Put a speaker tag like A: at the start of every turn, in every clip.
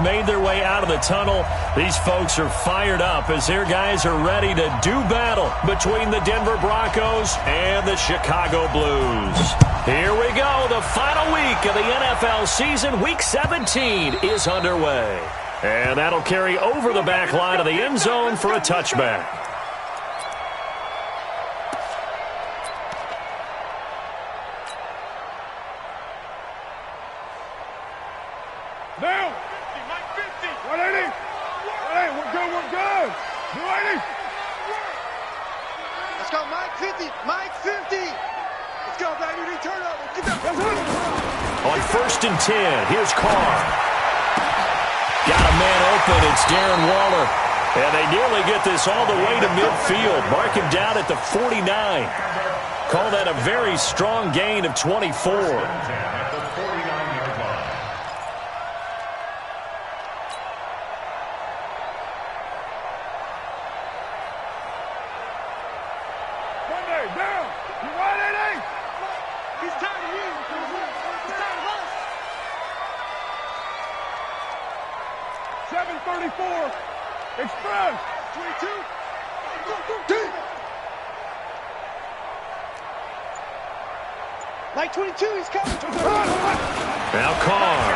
A: Made their way out of the tunnel. These folks are fired up as their guys are ready to do battle between the Denver Broncos and the Chicago Blues. Here we go. The final week of the NFL season. Week 17 is underway. And that'll carry over the back line of the end zone for a touchback.
B: Down. 180. 180. We're good. We're good. 280.
C: Let's go, Mike 50. Mike 50. Let's go, baby. Return over. Get that.
A: On 1st and 10, here's Carr. Got a man open. It's Darren Waller. And they nearly get this all the way to midfield. Mark him down at the 49. Call that a very strong gain of 24.
B: Down. You 180.
C: He's tired of you. He's tired of us.
B: 734. Express.
C: 22. Go. Like 22, he's coming.
A: Now Carr.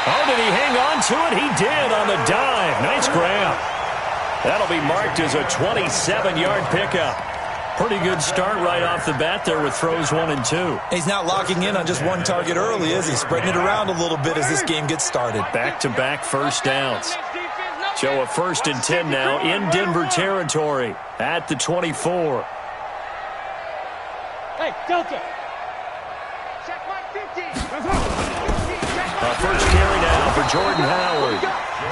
A: Oh, did he hang on to it? He did on the dive. Nice grab. That'll be marked as a 27-yard pickup. Pretty good start right off the bat there with throws 1 and 2.
D: He's not locking in on just one target early, is he? Spreading it around a little bit as this game gets started.
A: Back-to-back first downs. So a 1st and 10 now in Denver territory at the 24.
C: Hey, Delta. Check my 50.
A: A first carry now for Jordan Howard.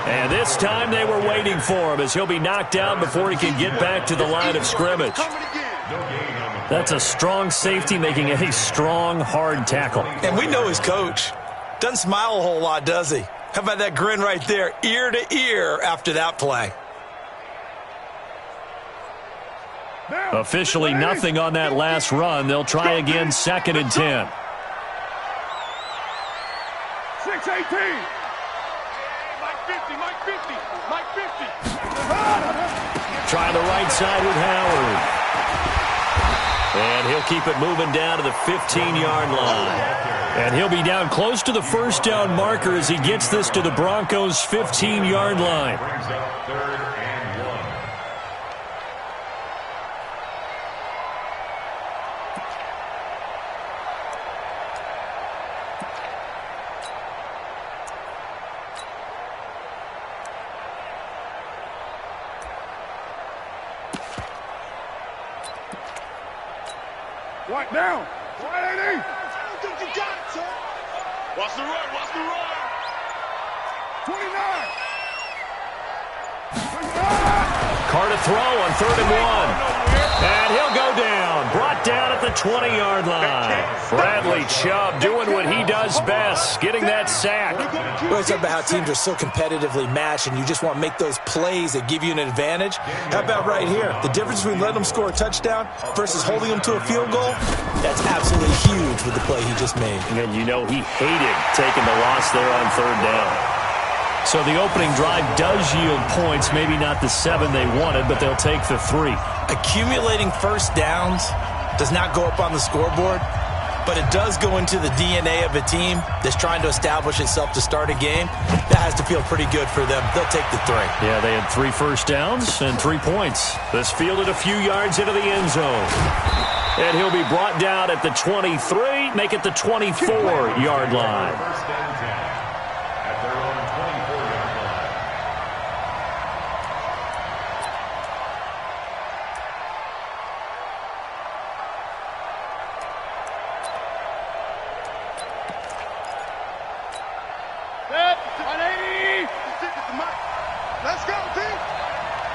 A: And this time they were waiting for him as he'll be knocked down before he can get back to the line of scrimmage. That's a strong safety making a strong, hard tackle.
D: And we know his coach. Doesn't smile a whole lot, does he? How about that grin right there, ear to ear after that play?
A: Officially nothing on that last run. They'll try again 2nd and 10.
B: 618. Mike 50. Mike 50.
A: Try the right side with Howard. And he'll keep it moving down to the 15-yard line. And he'll be down close to the first down marker as he gets this to the Broncos' 15-yard line.
B: Right down. 180.
C: You got it, son.
B: Watch the run. 29.
A: Carr to throw on 3rd and 1. And he'll go down. Brought down at the 20-yard line. Bradley Chubb doing what he does best, getting that sack.
D: We always talk about how teams are so competitively matched and you just want to make those plays that give you an advantage. How about right here? The difference between letting them score a touchdown versus holding them to a field goal, that's absolutely huge with the play he just made.
A: And you know he hated taking the loss there on 3rd down. So the opening drive does yield points, maybe not the 7 they wanted, but they'll take the 3.
D: Accumulating first downs does not go up on the scoreboard, but it does go into the DNA of a team that's trying to establish itself to start a game. That has to feel pretty good for them. They'll take the 3.
A: Yeah, they had 3 first downs and 3 points. This fielded a few yards into the end zone. And he'll be brought down at the 23, make it the 24-yard line.
C: Let's go, team.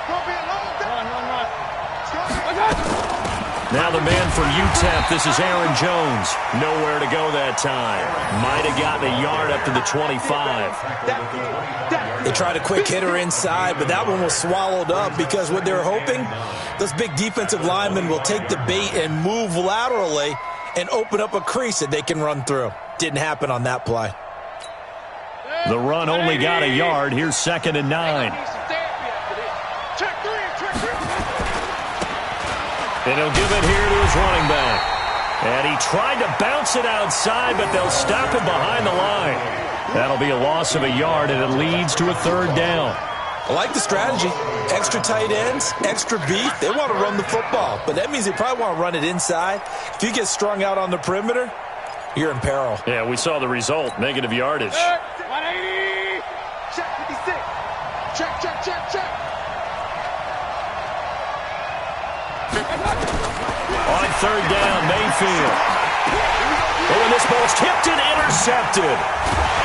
C: Gonna be a long day.
A: Now the man from UTEP, this is Aaron Jones. Nowhere to go that time. Might have gotten a yard up to the 25.
D: They tried a quick hitter inside, but that one was swallowed up because what they were hoping, those big defensive linemen will take the bait and move laterally and open up a crease that they can run through. Didn't happen on that play.
A: The run only got a yard. Here's 2nd and 9. And he'll give it here to his running back. And he tried to bounce it outside, but they'll stop him behind the line. That'll be a loss of a yard, and it leads to a 3rd down.
D: I like the strategy. Extra tight ends, extra beef. They want to run the football, but that means they probably want to run it inside. If you get strung out on the perimeter, you're in peril.
A: Yeah, we saw the result. Negative yardage.
C: 180. Check 56. Check.
A: On 3rd down, Mayfield. Oh, and this ball's tipped and intercepted.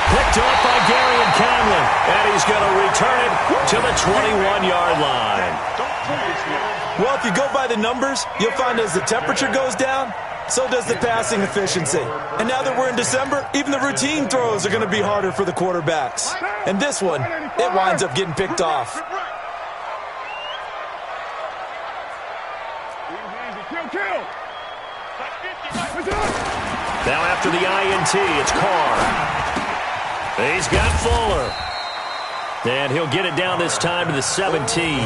A: Picked off by Gary and Conley. And he's going to return it to the 21-yard line.
D: Well, if you go by the numbers, you'll find as the temperature goes down, so does the passing efficiency. And now that we're in December, even the routine throws are going to be harder for the quarterbacks. And this one, it winds up getting picked off.
B: Kill.
A: Now after the INT, it's Carr. He's got Fuller. And he'll get it down this time to the 17.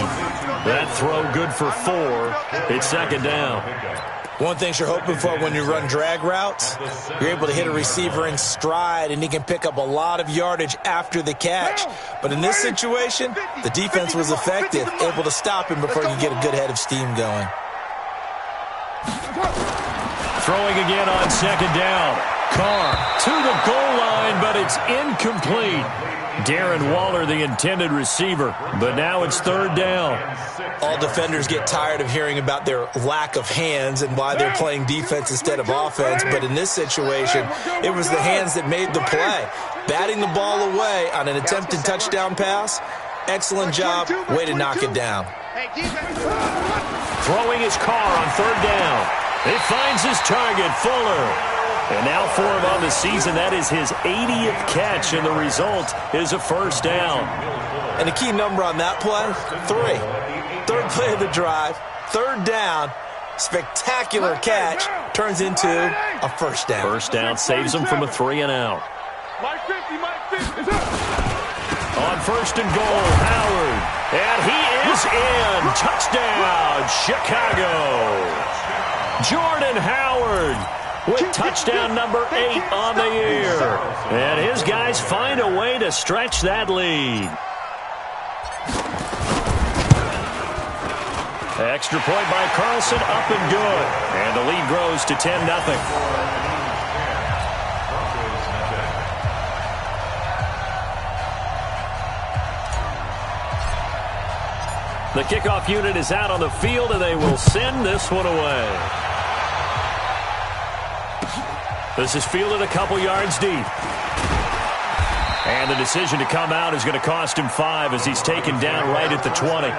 A: That throw good for 4. It's 2nd down.
D: One thing you're hoping for when you run drag routes, you're able to hit a receiver in stride, and he can pick up a lot of yardage after the catch. But in this situation, the defense was effective, able to stop him before he could get a good head of steam going.
A: Throwing again on 2nd down. Carr to the goal line, but it's incomplete. Darren Waller, the intended receiver, but now it's 3rd down.
D: All defenders get tired of hearing about their lack of hands and why they're playing defense instead of offense, but in this situation, it was the hands that made the play. Batting the ball away on an attempted touchdown pass, excellent job, way to knock it down.
A: Throwing his Carr on 3rd down. He finds his target, Fuller. And now for him on the season, that is his 80th catch, and the result is a 1st down.
D: And a key number on that play, 3. 3rd play of the drive, 3rd down, spectacular catch, turns into a 1st down.
A: 1st down saves him from a 3 and out.
B: Mike 50.
A: On 1st and goal, Howard. And he is in. Touchdown, Chicago. Jordan Howard with touchdown number 8 on the year. And his guys find a way to stretch that lead. Extra point by Carlson, up and good. And the lead grows to 10-0. The kickoff unit is out on the field, and they will send this one away. This is fielded a couple yards deep. And the decision to come out is going to cost him 5 as he's taken down right at the 20.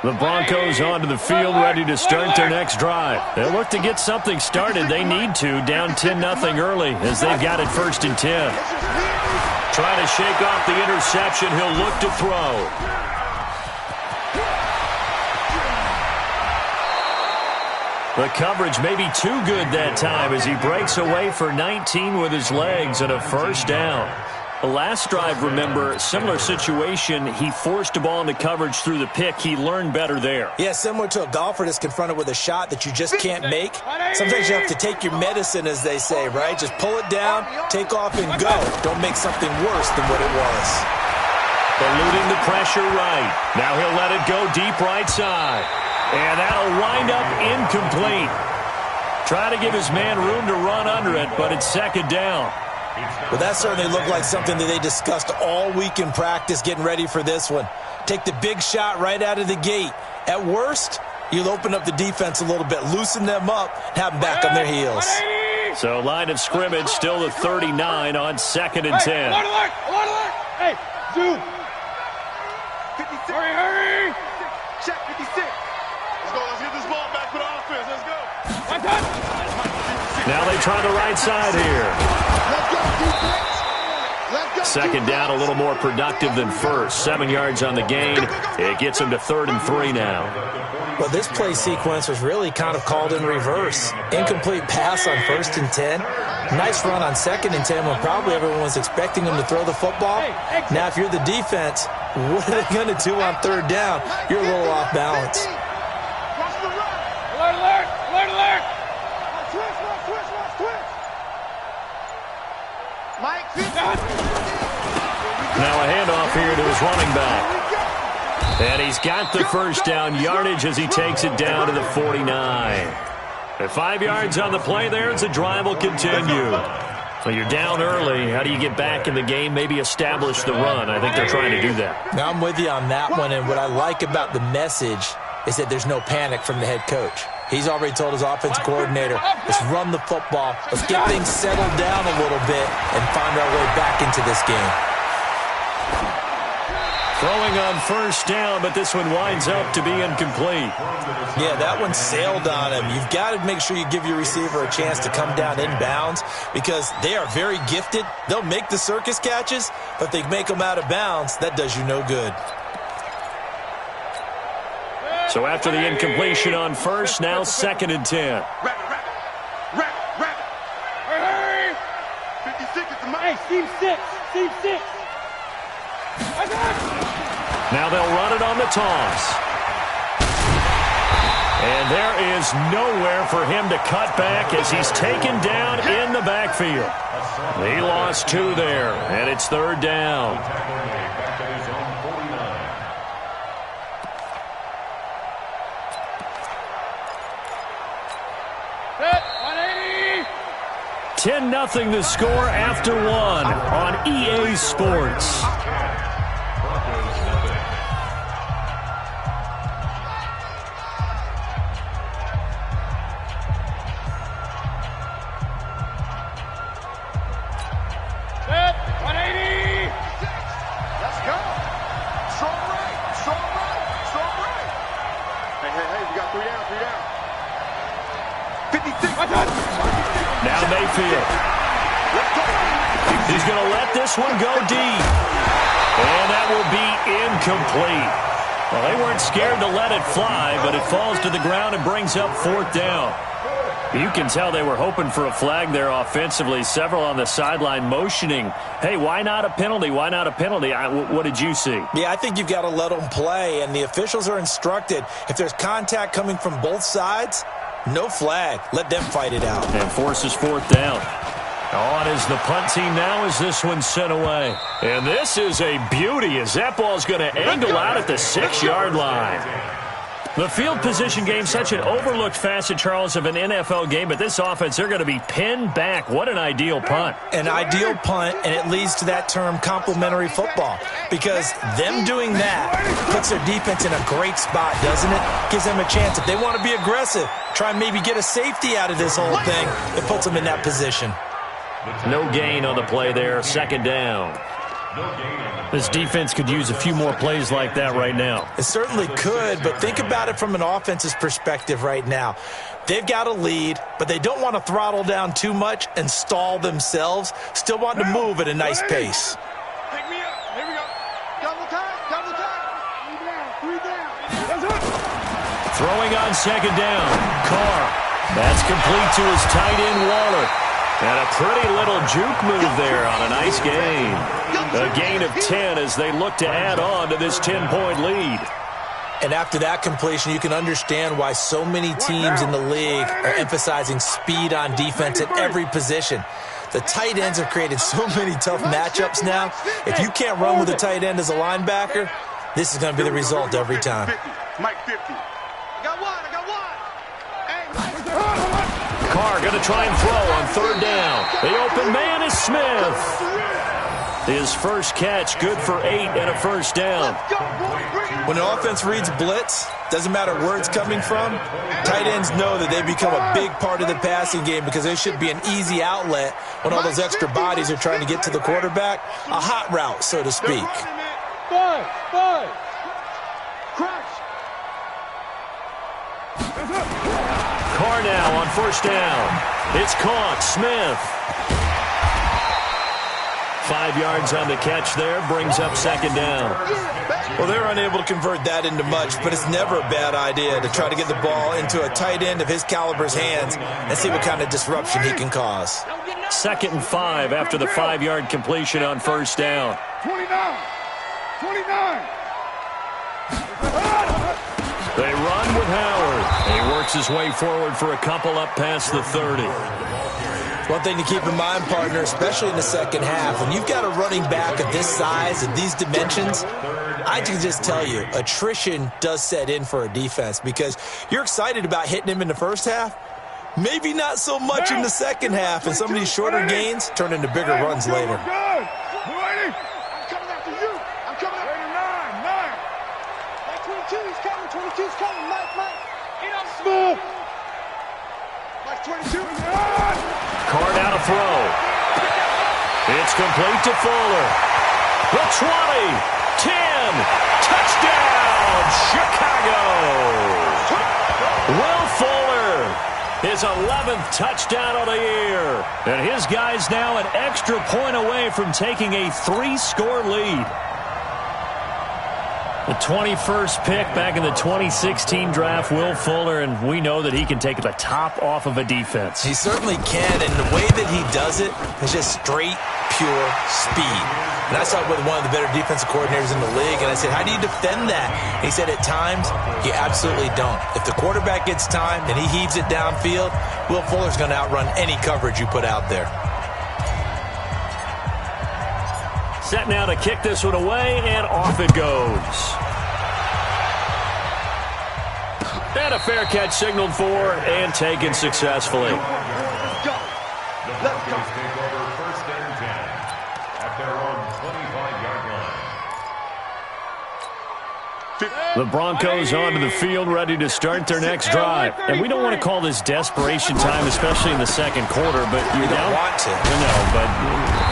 A: The Broncos onto the field, ready to start their next drive. They'll look to get something started. They need to, down 10-0 early as they've got it 1st and 10. Trying to shake off the interception. He'll look to throw. The coverage may be too good that time as he breaks away for 19 with his legs and a 1st down. The last drive, remember, similar situation. He forced a ball into coverage through the pick. He learned better there.
D: Yeah, similar to a golfer that's confronted with a shot that you just can't make. Sometimes you have to take your medicine, as they say, right? Just pull it down, take off, and go. Don't make something worse than what it was.
A: Eluding the pressure right. Now he'll let it go deep right side. And that'll wind up incomplete. Try to give his man room to run under it, but it's 2nd down.
D: Well, that certainly looked like something that they discussed all week in practice getting ready for this one. Take the big shot right out of the gate. At worst, you'll open up the defense a little bit, loosen them up, and have them back on their heels.
A: So line of scrimmage still the 39 on 2nd and 10.
B: Hey, zoom.
C: 56.
B: Hurry.
C: Check 56. Let's go. Let's get this ball back for the offense. Let's go.
B: One touch.
A: Now they try the right side here.
C: Let's go.
A: second down a little more productive than first. 7 yards on the gain. It gets him to 3rd and 3 now.
D: Well, this play sequence was really kind of called in reverse. Incomplete pass on 1st and 10. Nice run on 2nd and 10 when probably everyone was expecting him to throw the football. Now, if you're the defense, what are they going to do on 3rd down? You're a little off balance.
B: Alert, alert, alert, alert.
C: Mike,
A: Now a handoff here to his running back. And he's got the first down yardage as he takes it down to the 49. At 5 yards on the play there, as the drive will continue. So you're down early. How do you get back in the game, maybe establish the run? I think they're trying to do that.
D: Now, I'm with you on that one, and what I like about the message is that there's no panic from the head coach. He's already told his offense coordinator, let's run the football, let's get things settled down a little bit and find our way back into this game.
A: Throwing on first down, but this one winds up to be incomplete.
D: Yeah, that one sailed on him. You've got to make sure you give your receiver a chance to come down inbounds because they are very gifted. They'll make the circus catches, but if they make them out of bounds, that does you no good.
A: So after the incompletion on first, now 2nd and 10.
B: Hurry!
C: 56 is the
B: Hey, Team 6. Team 6.
A: Now they'll run it on the toss. And there is nowhere for him to cut back as he's taken down in the backfield. He lost 2 there, and it's 3rd down.
B: Hit, 180.
A: 10-0 the score after 1 on EA Sports.
B: Hit, 180.
C: Let's go. Strong right, strong right, strong right. Hey, we got 3 down, 3 down. 56.
A: Now Mayfield. He's going to let this one go deep. And that will be incomplete. Well, they weren't scared to let it fly, but it falls to the ground and brings up 4th down. You can tell they were hoping for a flag there offensively. Several on the sideline motioning, hey, why not a penalty? Why not a penalty? What did you see?
D: Yeah, I think you've got to let them play, and the officials are instructed, if there's contact coming from both sides, no flag. Let them fight it out.
A: And forces 4th down. On is the punt team now as this one's sent away. And this is a beauty as that ball's going to angle out at the 6-yard line. The field position game, such an overlooked facet, Charles, of an NFL game, but this offense, they're going to be pinned back. What an ideal punt.
D: An ideal punt, and it leads to that term complementary football because them doing that puts their defense in a great spot, doesn't it? Gives them a chance. If they want to be aggressive, try and maybe get a safety out of this whole thing, it puts them in that position.
A: No gain on the play there, 2nd down. This defense could use a few more plays like that right now.
D: It certainly could, but think about it from an offense's perspective right now. They've got a lead, but they don't want to throttle down too much and stall themselves. Still want to move at a nice pace.
B: Pick me up. Here we go.
C: Double time, double time.
B: 3 down, 3 down. That's it.
A: Throwing on 2nd down. Carr. That's complete to his tight end, Waller. And a pretty little juke move there on a nice gain. A gain of 10 as they look to add on to this 10-point lead.
D: And after that completion, you can understand why so many teams in the league are emphasizing speed on defense at every position. The tight ends have created so many tough matchups now. If you can't run with a tight end as a linebacker, this is going to be the result every time.
C: Mike 50. I got one.
A: Carr going to try and throw on 3rd down. The open man is Smith. His first catch, good for 8 and a first down.
D: When an offense reads blitz, doesn't matter where it's coming from, tight ends know that they become a big part of the passing game because they should be an easy outlet when all those extra bodies are trying to get to the quarterback. A hot route, so to speak.
B: 5.
A: Carr now on 1st down. It's caught. Smith. 5 yards on the catch there, brings up second down.
D: Well, they're unable to convert that into much, but it's never a bad idea to try to get the ball into a tight end of his caliber's hands and see what kind of disruption he can cause.
A: 2nd and 5 after the 5-yard completion on first down.
B: 29. 29.
A: They run with Howard. He works his way forward for a couple up past the 30.
D: One thing to keep in mind, partner, especially in the second half, when you've got a running back of this size and these dimensions, I can just tell you, attrition does set in for a defense because you're excited about hitting him in the first half, maybe not so much in the second half, and some of these shorter gains turn into bigger runs later.
B: Good.
C: I'm coming after you. I'm coming after you.
B: 9.
C: 22's coming. 22's coming. Mike.
B: Smooth.
C: Mike 22.
A: Card out a throw. It's complete to Fuller. The 20, 10, touchdown, Chicago. Will Fuller, his 11th touchdown of the year. And his guys now an extra point away from taking a 3-score lead. The 21st pick back in the 2016 draft, Will Fuller, and we know that he can take the top off of a defense.
D: He certainly can, and the way that he does it is just straight, pure speed. And I saw it with one of the better defensive coordinators in the league, and I said, how do you defend that? And he said, at times, you absolutely don't. If the quarterback gets time and he heaves it downfield, Will Fuller's going to outrun any coverage you put out there.
A: Set now to kick this one away, and off it goes. And a fair catch signaled for and taken successfully.
C: Let's go. Let's go.
E: Take over 1st and 10 at their own 25-yard line.
A: The Broncos onto the field, ready to start their next drive. And we don't want to call this desperation time, especially in the second quarter, but you're down.
D: You don't want to.
A: No, but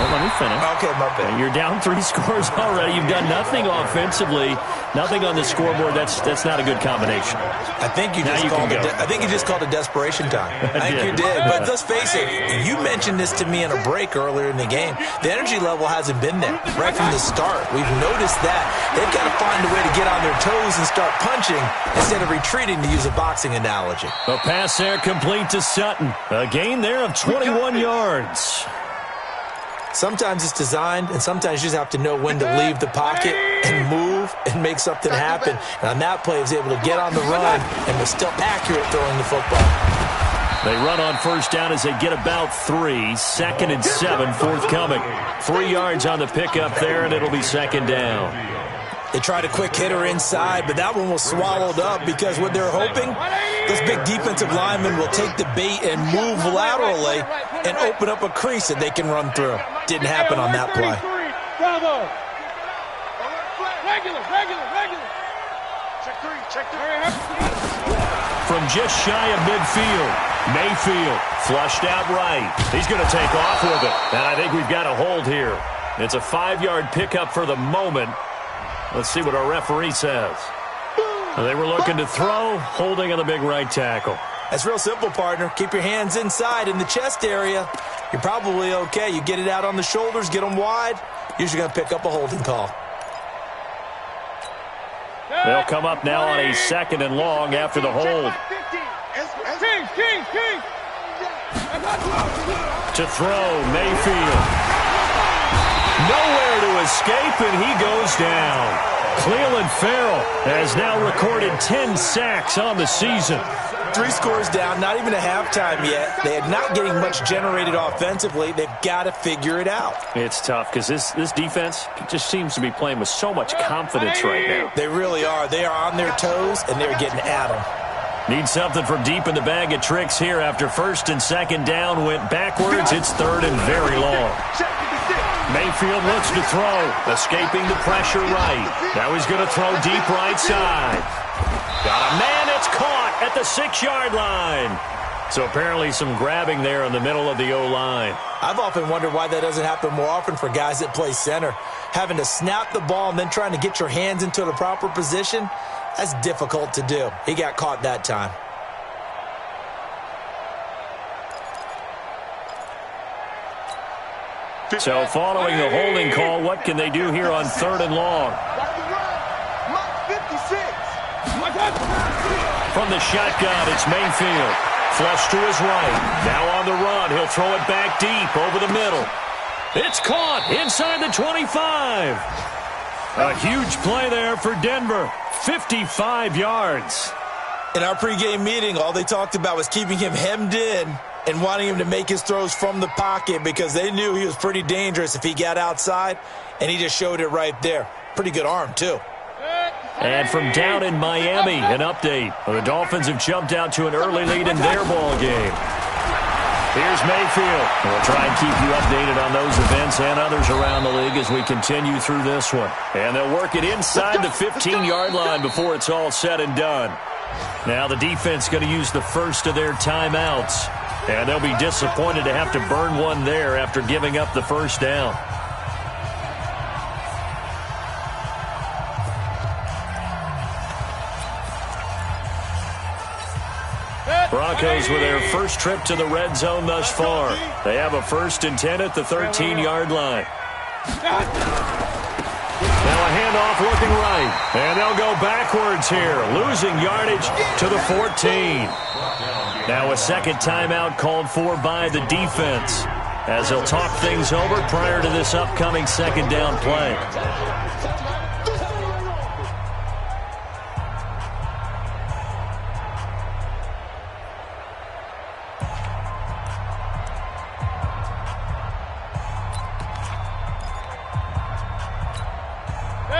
A: let me finish.
D: Okay, my bad.
A: You're down 3 scores already. You've done nothing offensively, nothing on the scoreboard. That's not a good combination.
D: I think you just called it desperation time. I think you did. But let's face it, you mentioned this to me in a break earlier in the game. The energy level hasn't been there right from the start. We've noticed that. They've got to find a way to get on their toes and start punching instead of retreating, to use a boxing analogy.
A: A pass there complete to Sutton. A gain there of 21 yards.
D: Sometimes it's designed, and sometimes you just have to know when to leave the pocket and move and make something happen. And on that play, he was able to get on the run and was still accurate throwing the football.
A: They run on first down as they get about 3. 2nd and 7 forthcoming. 3 yards on the pickup there, and it'll be second down.
D: They tried a quick hitter inside, but that one was swallowed up because what they're hoping, those big defensive linemen will take the bait and move laterally and open up a crease that they can run through. Didn't happen on that play.
B: Bravo. Regular.
C: Check 3.
A: From just shy of midfield, Mayfield flushed out right. He's going to take off with it, and I think we've got a hold here. It's a 5-yard pickup for the moment. Let's see what our referee says. They were looking to throw, holding on the big right tackle.
D: That's real simple, partner. Keep your hands inside in the chest area. You're probably okay. You get it out on the shoulders, get them wide. Usually going to pick up a holding call.
A: They'll come up now on a 2nd and long after the hold.
B: King.
A: To throw, Mayfield. Nowhere to escape, and he goes down. Cleveland Farrell has now recorded 10 sacks on the season.
D: 3 scores down, not even a halftime yet. They are not getting much generated offensively. They've got to figure it out.
A: It's tough because this defense just seems to be playing with so much confidence right now.
D: They really are. They are on their toes, and they're getting at them.
A: Need something from deep in the bag of tricks here after 1st and 2nd down went backwards. It's 3rd and very long. Mayfield looks to throw, escaping the pressure right. Now he's going to throw deep right side. Got a man, it's caught at the 6-yard line. So apparently some grabbing there in the middle of the O-line.
D: I've often wondered why that doesn't happen more often for guys that play center. Having to snap the ball and then trying to get your hands into the proper position, that's difficult to do. He got caught that time.
A: So following the holding call, what can they do here on 3rd and long? From the shotgun, it's Mayfield. Flush to his right. Now on the run. He'll throw it back deep over the middle. It's caught inside the 25. A huge play there for Denver. 55 yards.
D: In our pregame meeting, all they talked about was keeping him hemmed in and wanting him to make his throws from the pocket because they knew he was pretty dangerous if he got outside, and he just showed it right there. Pretty good arm, too.
A: And from down in Miami, an update. The Dolphins have jumped out to an early lead in their ball game. Here's Mayfield. We'll try and keep you updated on those events and others around the league as we continue through this one. And they'll work it inside the 15-yard line before it's all said and done. Now the defense going to use the first of their timeouts. And they'll be disappointed to have to burn one there after giving up the first down. Broncos with their first trip to the red zone thus far. They have a 1st and 10 at the 13-yard line. Now a handoff looking right. And they'll go backwards here, losing yardage to the 14. Now a second timeout called for by the defense as they'll talk things over prior to this upcoming second down play.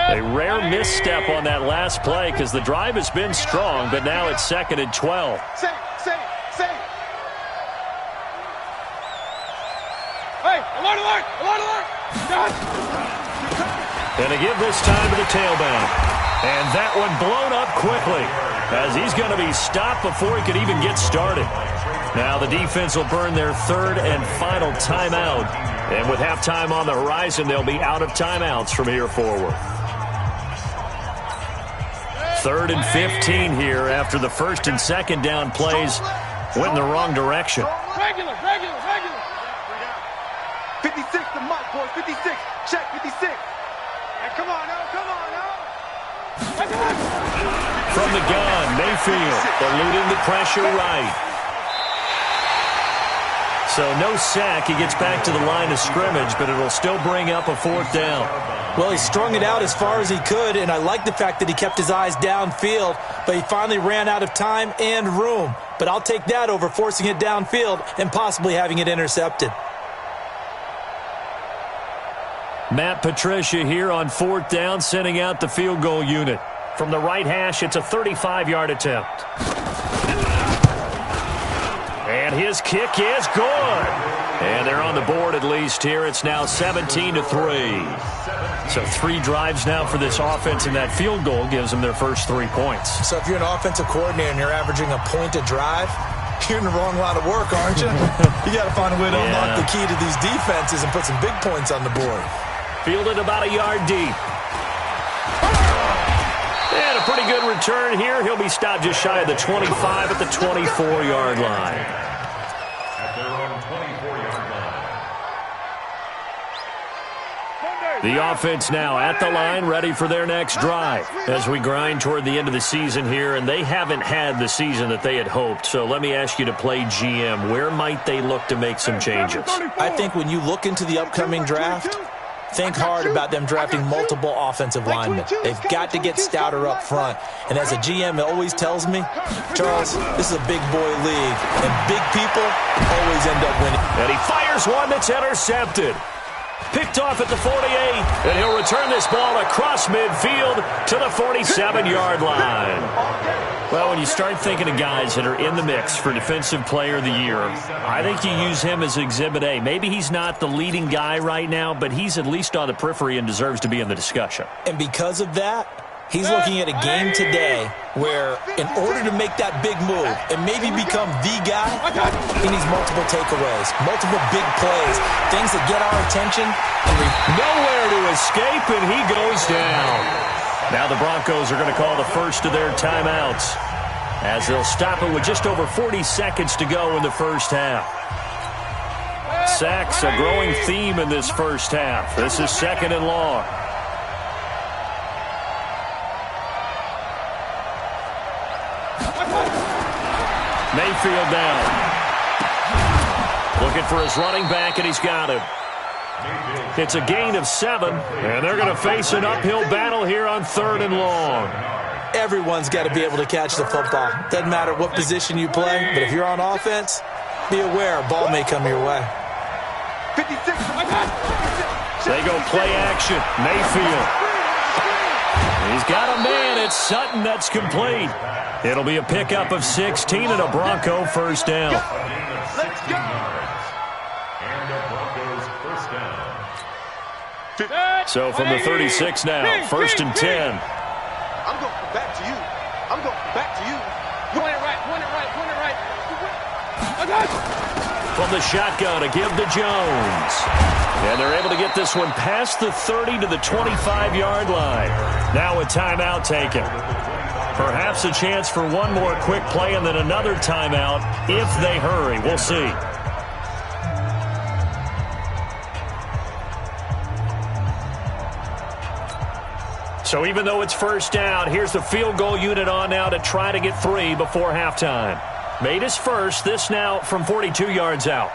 A: A rare misstep on that last play because the drive has been strong, but now it's 2nd and 12.
B: Hey, alert, alert, alert, alert!
A: And to give this time to the tailback. And that one blown up quickly as he's going to be stopped before he could even get started. Now the defense will burn their 3rd and final timeout. And with halftime on the horizon, they'll be out of timeouts from here forward. 3rd and 15 here after the 1st and 2nd down plays went in the wrong direction.
B: Regular.
C: 56 to Mike, boys. 56. Check 56.
B: Hey, come on now.
A: From the gun, Mayfield eluding the pressure right. So no sack. He gets back to the line of scrimmage, but it'll still bring up a 4th down.
D: Well, he strung it out as far as he could, and I like the fact that he kept his eyes downfield, but he finally ran out of time and room. But I'll take that over forcing it downfield and possibly having it intercepted.
A: Matt Patricia here on 4th down, sending out the field goal unit. From the right hash, it's a 35-yard attempt. And his kick is good. And they're on the board at least here. It's now 17-3. So 3 drives now for this offense, and that field goal gives them their first 3 points.
D: So if you're an offensive coordinator and you're averaging a point a drive, you're in the wrong line of work, aren't you? You got to find a way to unlock the key to these defenses and put some big points on the board.
A: Fielded about a yard deep. And a pretty good return here. He'll be stopped just shy of the 25 at the 24-yard line.
E: At their own 24-yard line.
A: The offense now at the line, ready for their next drive as we grind toward the end of the season here, and they haven't had the season that they had hoped. So let me ask you to play GM. Where might they look to make some changes?
D: I think when you look into the upcoming draft, think hard about them drafting multiple offensive linemen. They've got to get stouter up front. And as a GM, it always tells me, Charles, this is a big boy league, and big people always end up winning.
A: And he fires one that's intercepted. Picked off at the 48, and he'll return this ball across midfield to the 47-yard line. Well, when you start thinking of guys that are in the mix for Defensive Player of the Year, I think you use him as Exhibit A. Maybe he's not the leading guy right now, but he's at least on the periphery and deserves to be in the discussion.
D: And because of that, he's looking at a game today where in order to make that big move and maybe become the guy, he needs multiple takeaways, multiple big plays, things that get our attention.
A: Nowhere to escape, and he goes down. Now the Broncos are going to call the first of their timeouts as they'll stop it with just over 40 seconds to go in the first half. sacks, a growing theme in this first half. This is 2nd and long. Mayfield down. Looking for his running back, and he's got him. It's a gain of 7, and they're going to face an uphill battle here on 3rd and long.
D: Everyone's got to be able to catch the football. Doesn't matter what position you play, but if you're on offense, be aware a ball may come your way.
C: 56.
A: They go play action. Mayfield. He's got a man. It's Sutton. That's complete. It'll be a pickup of 16 and a Bronco first down.
C: Let's go.
E: And the Broncos first down.
A: So from the 36 now, 1st and 10.
C: I'm going back to you. I'm going back to you.
B: Point it right, point it right, point it right.
A: From the shotgun to give to Jones. And they're able to get this one past the 30 to the 25-yard line. Now a timeout taken. Perhaps a chance for one more quick play and then another timeout if they hurry. We'll see. So even though it's first down, here's the field goal unit on now to try to get 3 before halftime. Made his first, this now from 42 yards out.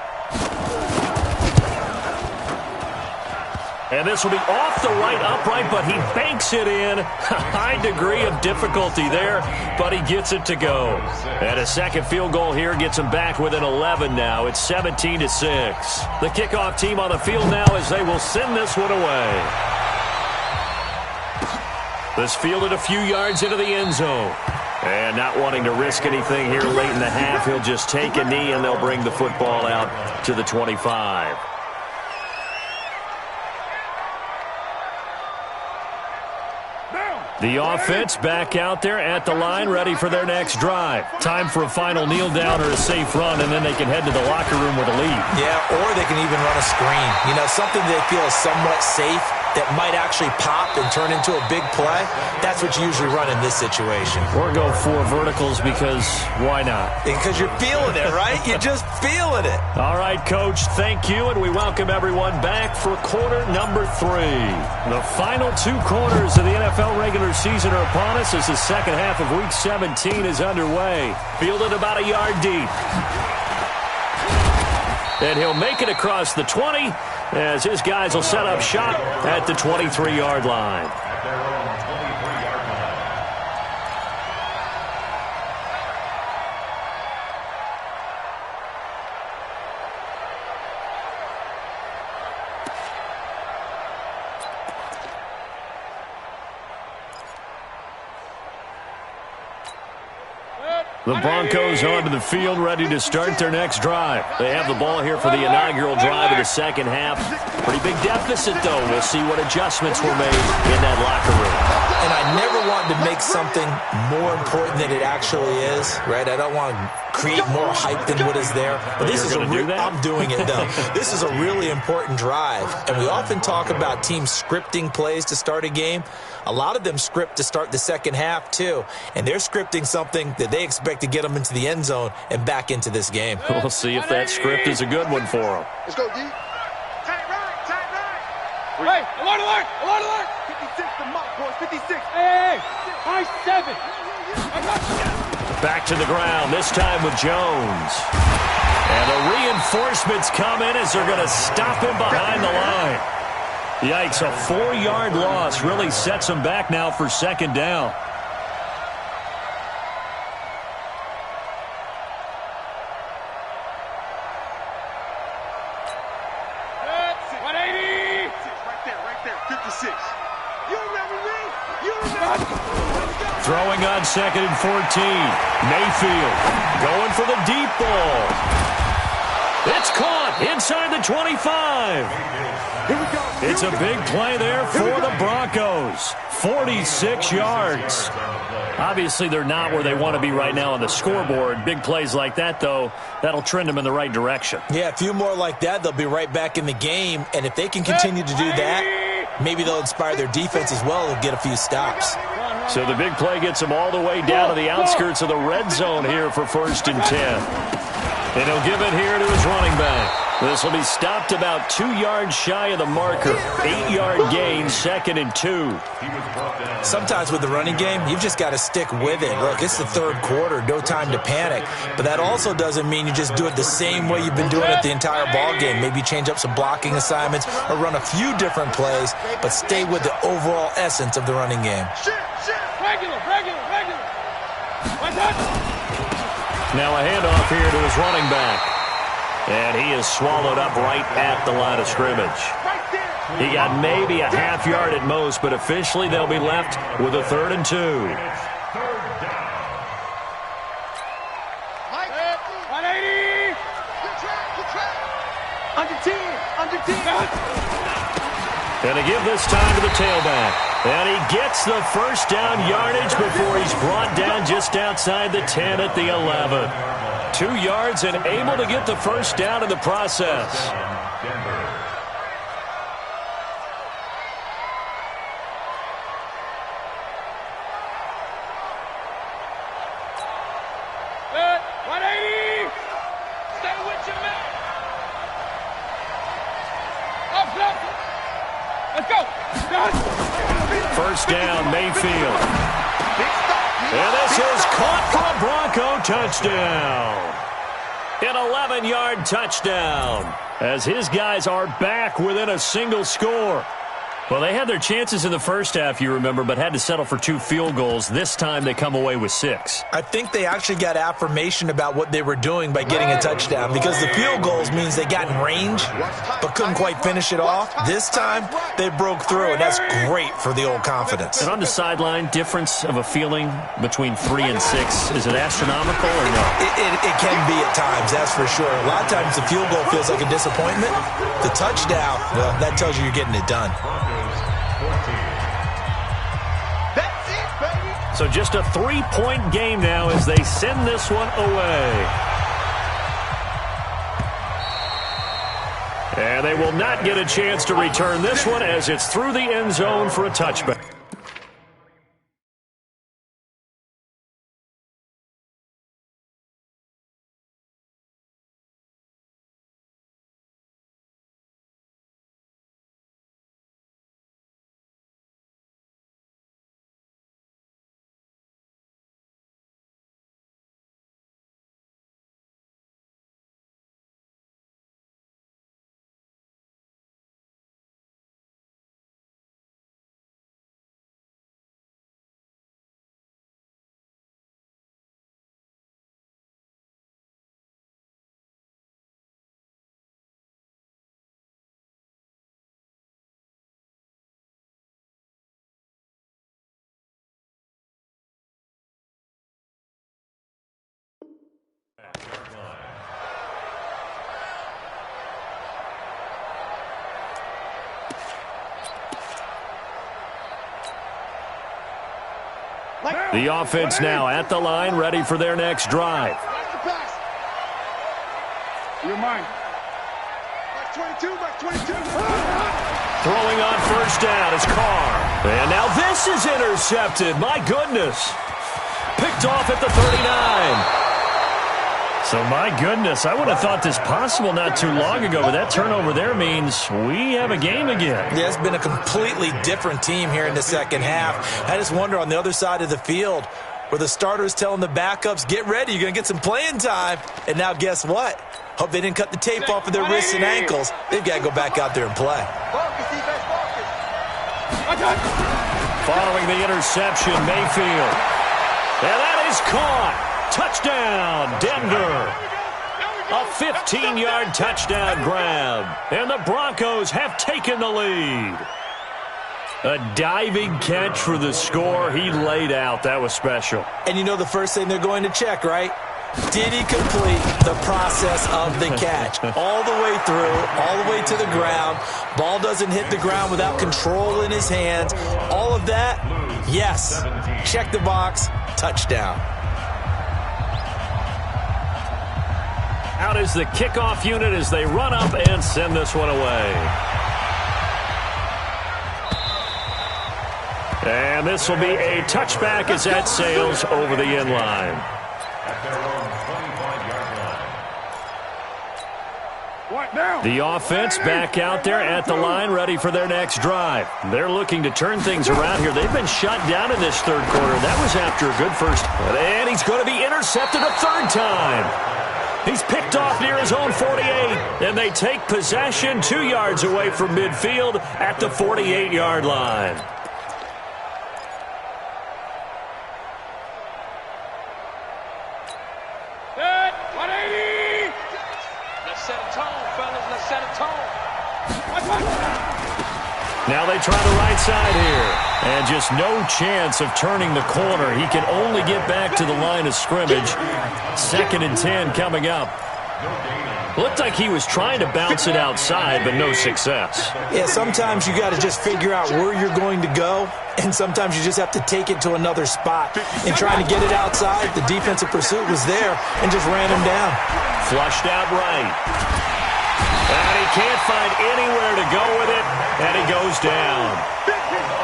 A: And this will be off the right upright, but he banks it in. A high degree of difficulty there, but he gets it to go. And a second field goal here gets him back within 11 now. It's 17-6. The kickoff team on the field now as they will send this one away. This fielded a few yards into the end zone. And not wanting to risk anything here late in the half, he'll just take a knee and they'll bring the football out to the 25. The offense back out there at the line, ready for their next drive. Time for a final kneel down or a safe run, and then they can head to the locker room with a lead.
D: Yeah, or they can even run a screen. You know, something they feel is somewhat safe that might actually pop and turn into a big play. That's what you usually run in this situation.
A: Or go 4 verticals because why not?
D: Because you're feeling it, right? You're just feeling it.
A: All right, Coach, thank you, and we welcome everyone back for quarter number 3. The final 2 quarters of the NFL regular season are upon us as the second half of Week 17 is underway. Fielded about a yard deep. And he'll make it across the 20 as his guys will set up shop at the 23-yard line.
E: At their own 23-yard line.
A: The Broncos onto the field, ready to start their next drive. They have the ball here for the inaugural drive of the second half. Pretty big deficit, though. We'll see what adjustments were made in that locker room.
D: And I never wanted to make something more important than it actually is, right? I don't want to create more hype than what is there. But this is I'm doing it, though. This is a really important drive. And we often talk about teams scripting plays to start a game. A lot of them script to start the second half, too. And they're scripting something that they expect to get them into the end zone and back into this game.
A: We'll see if that script is a good one for them.
C: Let's go, D. Tight right, tight right.
B: Hey, alert, alert, alert, alert.
C: 56 to Mott, boys, 56.
B: Hey, high 7. I got you.
A: Back to the ground, this time with Jones. And the reinforcements come in as they're going to stop him behind the line. Yikes, a 4-yard loss really sets him back now for second down.
C: Right there, 56. You remember me? You remember me?
A: Throwing on 2nd and 14. Mayfield going for the deep ball. It's caught inside the 25.
C: Here we go.
A: It's a big play there for the Broncos. 46 yards. Obviously, they're not where they want to be right now on the scoreboard. Big plays like that, though, that'll trend them in the right direction.
D: Yeah, a few more like that, they'll be right back in the game. And if they can continue to do that, maybe they'll inspire their defense as well and get a few stops.
A: So the big play gets him all the way down to the outskirts of the red zone here for 1st and 10. And he'll give it here to his running back. This will be stopped about 2 yards shy of the marker. 8-yard gain, 2nd and 2.
D: Sometimes with the running game, you've just got to stick with it. Look, it's the third quarter, no time to panic. But that also doesn't mean you just do it the same way you've been doing it the entire ball game. Maybe change up some blocking assignments or run a few different plays, but stay with the overall essence of the running game.
B: Regular.
A: Now a handoff here to his running back. And he is swallowed up right at the line of scrimmage. He got maybe a half yard at most, but officially they'll be left with a 3rd and 2. And to give this time to the tailback. And he gets the first down yardage before he's brought down just outside the 10 at the 11. 2 yards and able to get the first down in the process.
B: Good. 180. Stay with your man. Let's go.
A: First down, Mayfield. And this is caught for a Bronco touchdown. An 11-yard touchdown as his guys are back within a single score. Well, they had their chances in the first half, you remember, but had to settle for 2 field goals. This time they come away with 6.
D: I think they actually got affirmation about what they were doing by getting a touchdown, because the field goals means they got in range but couldn't quite finish it off. This time they broke through, and that's great for the old confidence.
A: And on the sideline, difference of a feeling between 3 and 6, is it astronomical or no?
D: It can be at times, that's for sure. A lot of times the field goal feels like a disappointment. The touchdown, well, that tells you you're getting it done.
A: So just a 3-point game now as they send this one away. And they will not get a chance to return this one as it's through the end zone for a touchback. The offense now at the line, ready for their next drive.
B: You're mine.
C: Back 22, back 22.
A: Throwing on first down is Carr. And now this is intercepted. My goodness. Picked off at the 39. So, my goodness, I would have thought this possible not too long ago, but that turnover there means we have a game again.
D: Yeah, it's been a completely different team here in the second half. I just wonder on the other side of the field where the starters telling the backups, get ready, you're going to get some playing time. And now guess what? Hope they didn't cut the tape off of their wrists and ankles. They've got to go back out there and play.
A: Following the interception, Mayfield. And that is caught. Touchdown, Denver. A 15-yard touchdown grab. And the Broncos have taken the lead. A diving catch for the score. He laid out. That was special.
D: And you know the first thing they're going to check, right? Did he complete the process of the catch? All the way through, all the way to the ground. Ball doesn't hit the ground without control in his hands. All of that, yes. Check the box, touchdown.
A: Out is the kickoff unit as they run up and send this one away. And this will be a touchback as that sails over the end line.
E: At their own 25-yard line.
B: What?
A: The offense back out there at the line, ready for their next drive. They're looking to turn things around here. They've been shut down in this third quarter. That was after a good first. And he's going to be intercepted a third time. He's picked off near his own 48. And they take possession 2 yards away from midfield at the 48-yard line. Now they try the right side here. And just no chance of turning the corner. He can only get back to the line of scrimmage. 2nd and 10 coming up. Looked like he was trying to bounce it outside, but no success.
D: Yeah, sometimes you got to just figure out where you're going to go, and sometimes you just have to take it to another spot. In trying to get it outside, the defensive pursuit was there and just ran him down.
A: Flushed out right. And he can't find anywhere to go with it, and he goes down.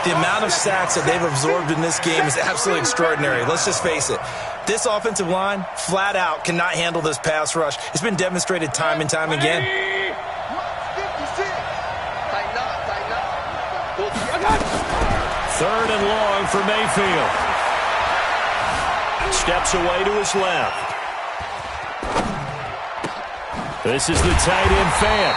D: The amount of sacks that they've absorbed in this game is absolutely extraordinary. Let's just face it. This offensive line, flat out, cannot handle this pass rush. It's been demonstrated time and time again.
A: 3rd and long for Mayfield. Steps away to his left. This is the tight end Fant.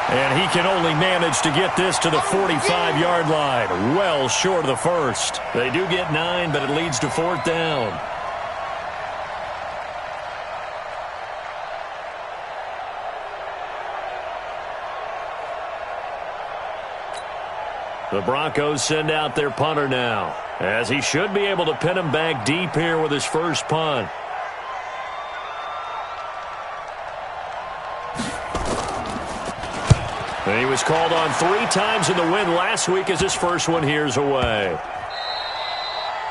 A: And he can only manage to get this to the 45-yard line. Well short of the first. They do get 9, but it leads to 4th down. The Broncos send out their punter now, as he should be able to pin him back deep here with his first punt. And he was called on 3 times in the win last week as his first one here's away.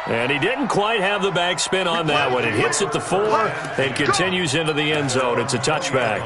A: And he didn't quite have the backspin on that one. It hits at the 4 and continues into the end zone. It's a touchback.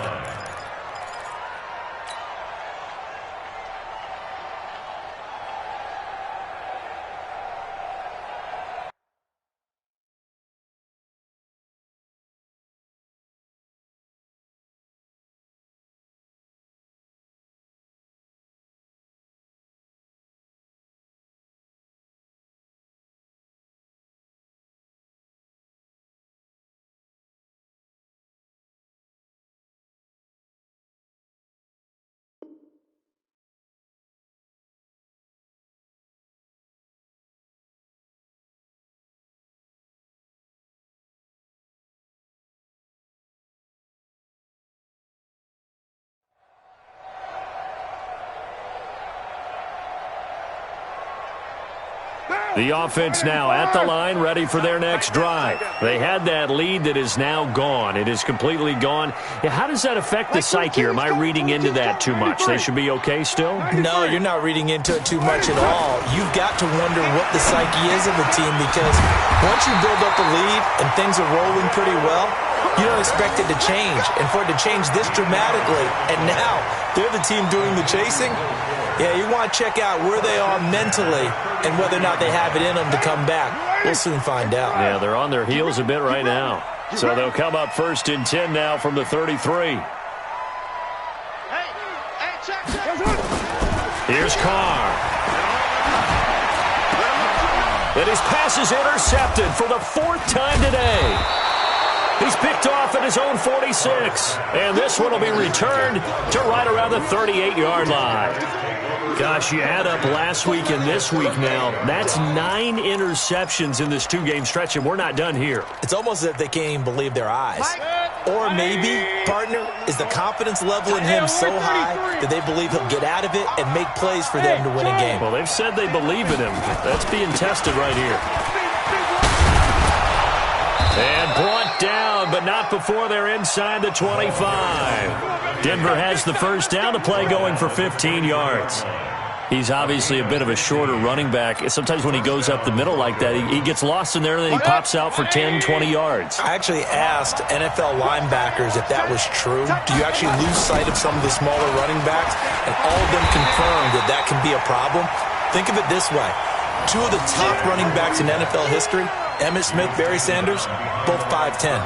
A: The offense now at the line, ready for their next drive. They had that lead that is now gone. It is completely gone. Yeah, how does that affect the psyche? Or am I reading into that too much? They should be okay still?
D: No, you're not reading into it too much at all. You've got to wonder what the psyche is of the team, because once you build up a lead and things are rolling pretty well, you don't expect it to change. And for it to change this dramatically, and now they're the team doing the chasing, yeah, you want to check out where they are mentally and whether or not they have it in them to come back. We'll soon find out.
A: Yeah, they're on their heels a bit right now. So they'll come up 1st and 10 now from the 33. Here's Carr. And his pass is intercepted for the 4th time today. He's picked off at his own 46. And this one will be returned to right around the 38-yard line. Gosh, you add up last week and this week now. That's 9 interceptions in this 2-game stretch, and we're not done here.
D: It's almost as if they can't even believe their eyes. Or maybe, partner, is the confidence level in him so high that they believe he'll get out of it and make plays for them to win a game.
A: Well, they've said they believe in him. That's being tested right here. And brought down, but not before they're inside the 25. Denver has the first down, the play going for 15 yards. He's obviously a bit of a shorter running back. Sometimes when he goes up the middle like that, he gets lost in there, and then he pops out for 10, 20 yards.
D: I actually asked NFL linebackers if that was true. Do you actually lose sight of some of the smaller running backs? And all of them confirmed that that can be a problem. Think of it this way. 2 of the top running backs in NFL history, Emmitt Smith, Barry Sanders, both 5'10".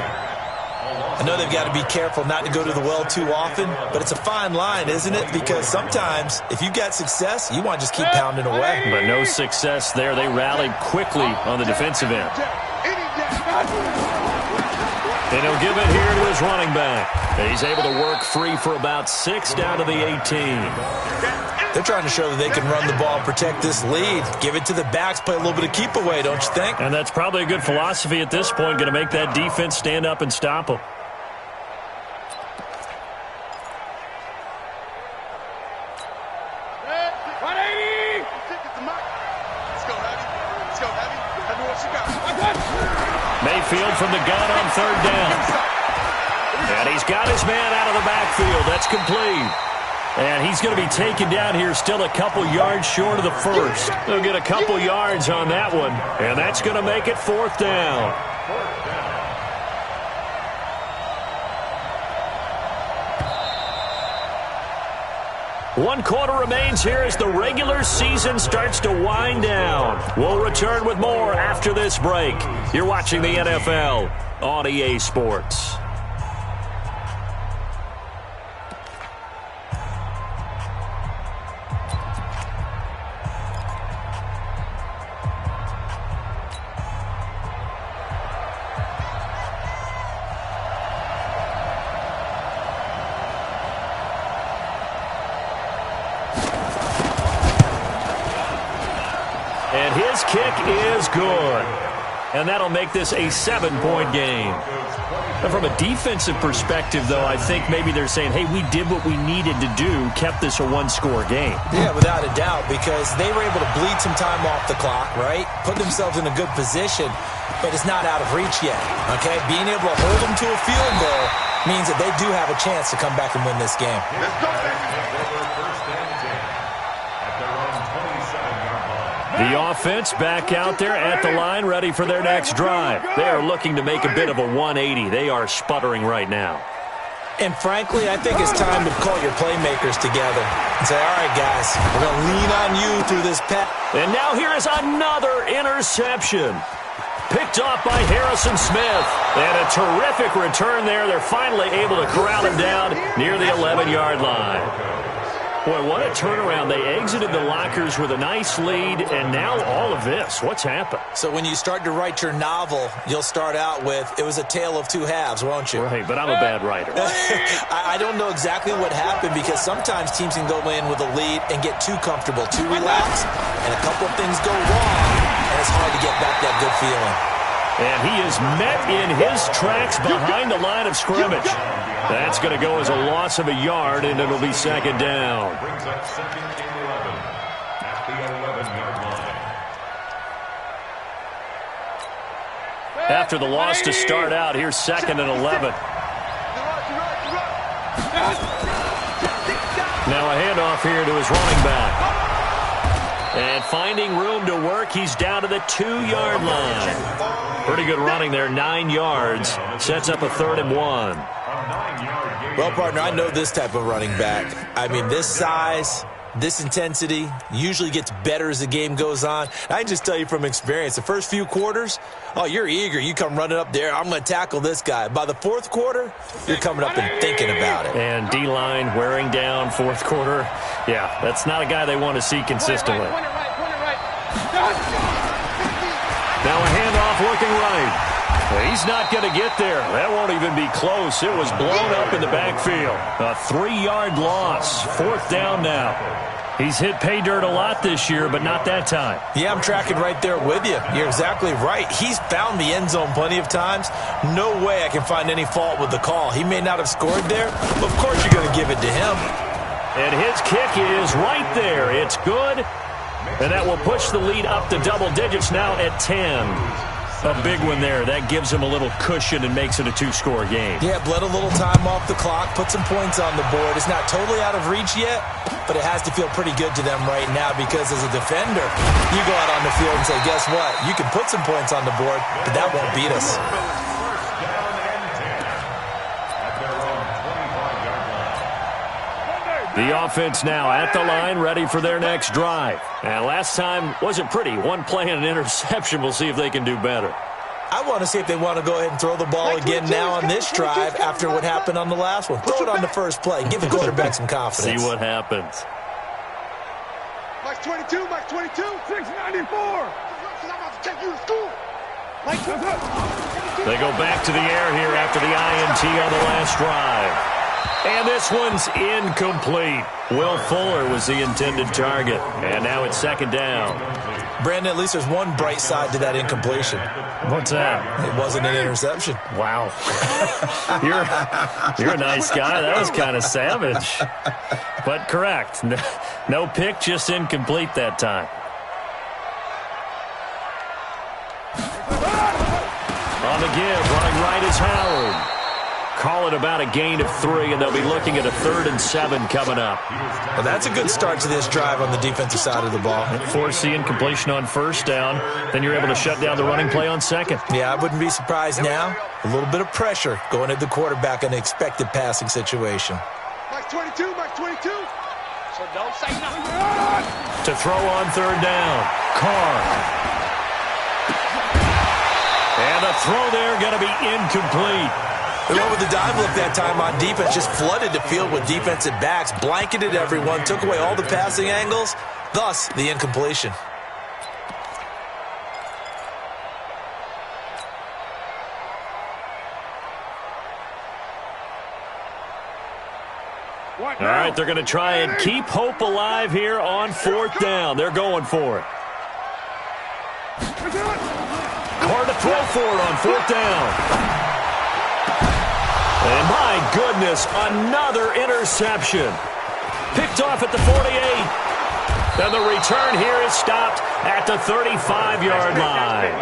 D: I know they've got to be careful not to go to the well too often, but it's a fine line, isn't it? Because sometimes if you've got success, you want to just keep pounding away.
A: But no success there. They rallied quickly on the defensive end. And he'll give it here to his running back. He's able to work free for about 6 down to the 18.
D: They're trying to show that they can run the ball and protect this lead. Give it to the backs, play a little bit of keep away, don't you think?
A: And that's probably a good philosophy at this point, going to make that defense stand up and stop them. Mayfield from the gun on 3rd down. And he's got his man out of the backfield. That's complete. And he's going to be taken down here still a couple yards short of the first. They'll get a couple yards on that one. And that's going to make it 4th down. One quarter remains here as the regular season starts to wind down. We'll return with more after this break. You're watching the NFL on EA Sports. And his kick is good. And that'll make this a 7-point game. And from a defensive perspective, though, I think maybe they're saying, hey, we did what we needed to do, kept this a 1-score game.
D: Yeah, without a doubt, because they were able to bleed some time off the clock, right? Put themselves in a good position, but it's not out of reach yet, okay? Being able to hold them to a field goal means that they do have a chance to come back and win this game.
C: Let's go,
A: The offense back out there at the line, ready for their next drive. They are looking to make a bit of a 180. They are sputtering right now.
D: And frankly, I think it's time to call your playmakers together and say, all right, guys, we're going to lean on you through this pass.
A: And now here is another interception. Picked off by Harrison Smith. And a terrific return there. They're finally able to corral him down near the 11-yard line. Boy, what a turnaround. They exited the lockers with a nice lead, and now all of this. What's happened?
D: So when you start to write your novel, you'll start out with, it was a tale of two halves, won't you?
A: Right, but I'm a bad writer.
D: I don't know exactly what happened because sometimes teams can go in with a lead and get too comfortable, too relaxed, and a couple of things go wrong, and it's hard to get back that good feeling.
A: And he is met in his tracks behind the line of scrimmage. That's going to go as a loss of a yard, and it'll be 2nd down.
E: Brings up 2nd and 11 at the 11-yard line.
A: After the loss to start out, here's 2nd and 11. Now a handoff here to his running back. And finding room to work, he's down to the 2-yard line. Pretty good running there, 9 yards. Sets up a 3rd and 1.
D: Well, partner, I know this type of running back. I mean, this size, this intensity usually gets better as the game goes on. I can just tell you from experience, the first few quarters, oh, you're eager. You come running up there, I'm going to tackle this guy. By the 4th quarter, you're coming up and thinking about it.
A: And D-line wearing down 4th quarter. Yeah, that's not a guy they want to see consistently. Now a handoff looking right. He's not going to get there. That won't even be close. It was blown up in the backfield. A 3-yard loss. 4th down now. He's hit pay dirt a lot this year, but not that time.
D: Yeah, I'm tracking right there with you. You're exactly right. He's found the end zone plenty of times. No way I can find any fault with the call. He may not have scored there, but of course you're going to give it to him.
A: And his kick is right there. It's good. And that will push the lead up to double digits now at 10. A big one there. That gives him a little cushion and makes it a 2-score game.
D: Yeah, bled a little time off the clock, put some points on the board. It's not totally out of reach yet, but it has to feel pretty good to them right now because as a defender, you go out on the field and say, guess what? You can put some points on the board, but that won't beat us.
A: The offense now at the line, ready for their next drive. And last time wasn't pretty. One play and an interception. We'll see if they can do better.
D: I want to see if they want to go ahead and throw the ball again now on this drive after what happened on the last one. Throw it on the first play. Give the quarterback some confidence.
A: See what happens.
C: Mike 22, Mike 22.
B: 694.
C: I'm about to take you to school. Mike 22.
A: They go back to the air here after the INT on the last drive. And this one's incomplete. Will Fuller was the intended target. And now it's second down.
D: Brandon, at least there's one bright side to that incompletion.
A: What's that?
D: It wasn't an interception.
A: Wow. You're a nice guy. That was kind of savage. But correct. No pick, just incomplete that time. On the give, running right is Howard. Call it about a gain of 3, and they'll be looking at a 3rd and 7 coming up.
D: Well, that's a good start to this drive on the defensive side of the ball.
A: Force the incompletion on first down, then you're able to shut down the running play on second.
D: Yeah, I wouldn't be surprised now. A little bit of pressure going at the quarterback in an expected passing situation.
C: Mike 22, Mike 22. So don't say nothing.
A: To throw on 3rd down, Carr. And a throw there going to be incomplete.
D: They went with the dive look that time on defense, just flooded the field with defensive backs, blanketed everyone, took away all the passing angles, thus the incompletion.
A: All right, they're going to try and keep hope alive here on 4th down. They're going for it. Carr to throw for it on 4th down. And my goodness, another interception. Picked off at the 48. And the return here is stopped at the 35-yard line.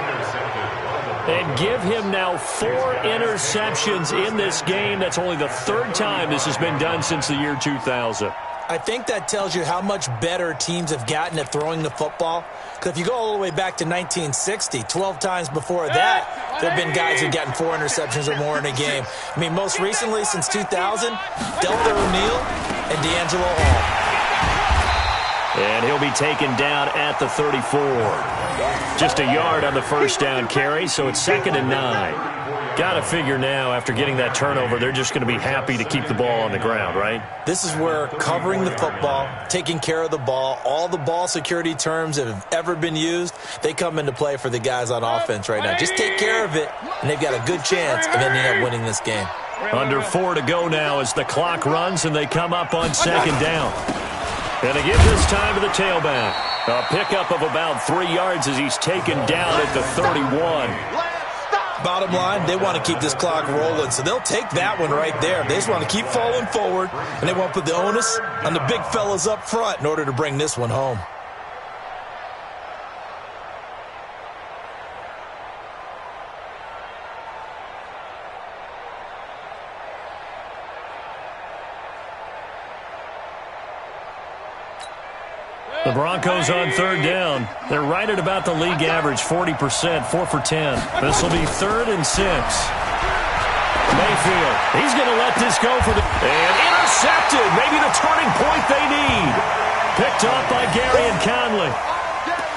A: And give him now 4 interceptions in this game. That's only the 3rd time this has been done since the year 2000.
D: I think that tells you how much better teams have gotten at throwing the football. Because if you go all the way back to 1960, 12 times before that, there have been guys who've gotten 4 interceptions or more in a game. I mean, most recently, since 2000, Delta O'Neal and D'Angelo Hall.
A: And he'll be taken down at the 34. Just a yard on the first down carry, so it's 2nd and 9. Got to figure now, after getting that turnover, they're just going to be happy to keep the ball on the ground, right?
D: This is where covering the football, taking care of the ball, all the ball security terms that have ever been used, they come into play for the guys on offense right now. Just take care of it, and they've got a good chance of ending up winning this game.
A: Under 4 to go now as the clock runs, and they come up on 2nd down. And they give this time to the tailback. A pickup of about 3 yards as he's taken down at the 31.
D: Bottom line, they want to keep this clock rolling, so they'll take that one right there. They just want to keep falling forward, and they want to put the onus on the big fellas up front in order to bring this one home.
A: The Broncos on 3rd down. They're right at about the league average, 40%, 4 for 10. This will be 3rd and 6. Mayfield, he's going to let this go for the... And intercepted, maybe the turning point they need. Picked off by Gary and Conley.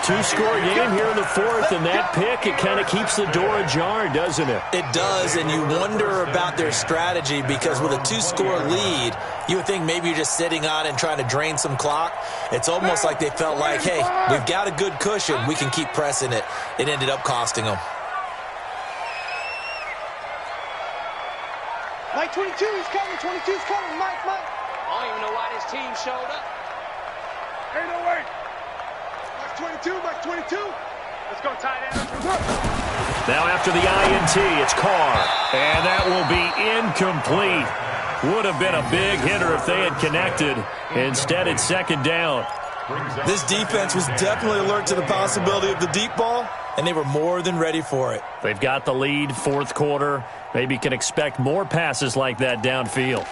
A: 2-score game here in the 4th, and that pick, it kind of keeps the door ajar, doesn't it?
D: It does, and you wonder about their strategy because with a 2-score lead, you would think maybe you're just sitting on and trying to drain some clock. It's almost like they felt like, hey, we've got a good cushion. We can keep pressing it. It ended up costing them.
C: Mike 22, he's coming. 22's coming. Mike. I don't even know why this team showed up.
B: 808.
C: Mike 22. Let's go, tight end.
A: Now after the INT, it's Carr. And that will be incomplete. Would have been a big hitter if they had connected. Instead, it's 2nd down.
D: This defense was definitely alert to the possibility of the deep ball, and they were more than ready for it.
A: They've got the lead, 4th quarter. Maybe can expect more passes like that downfield.